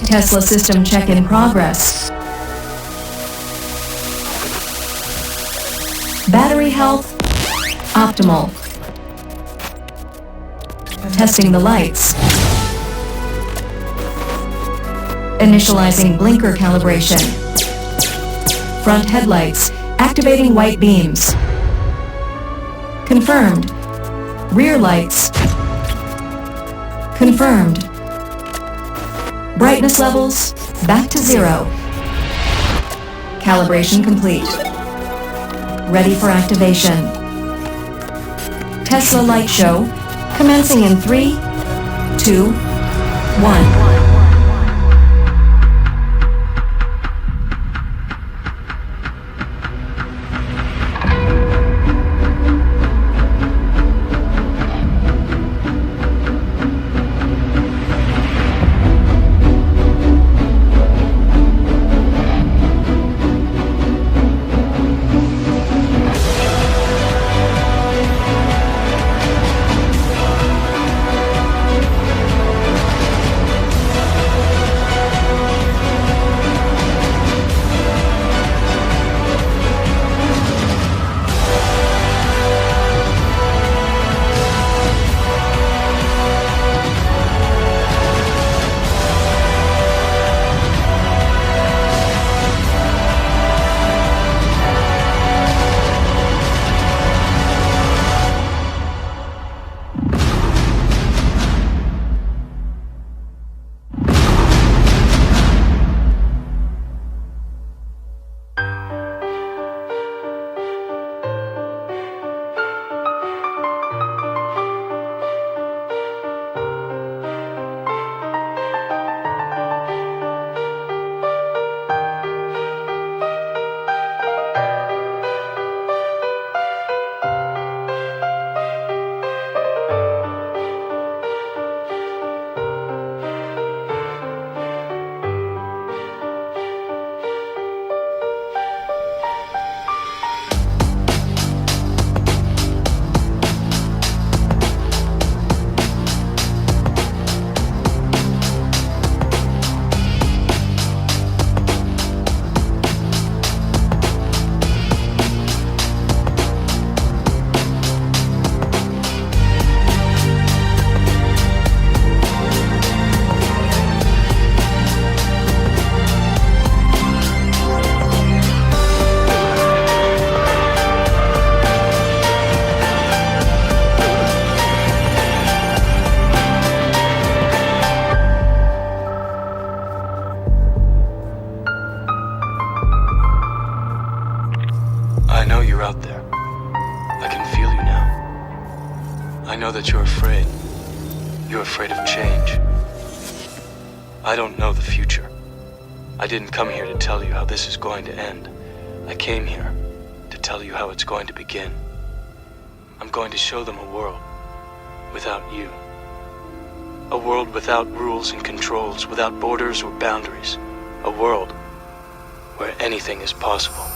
Tesla system check in progress. Battery health optimal. Testing the lights. Initializing blinker calibration. Front headlights activating white beams. Confirmed. Rear lights. Confirmed. Brightness levels back to 0. Calibration complete. Ready for activation. Tesla Lightshow commencing in 3, 2, 1. I know you're out there. I can feel you now. I know that you're afraid. You're afraid of change. I don't know the future. I didn't come here to tell you how this is going to end. I came here to tell you how it's going to begin. I'm going to show them a world without you. A world without rules and controls, without borders or boundaries. A world where anything is possible.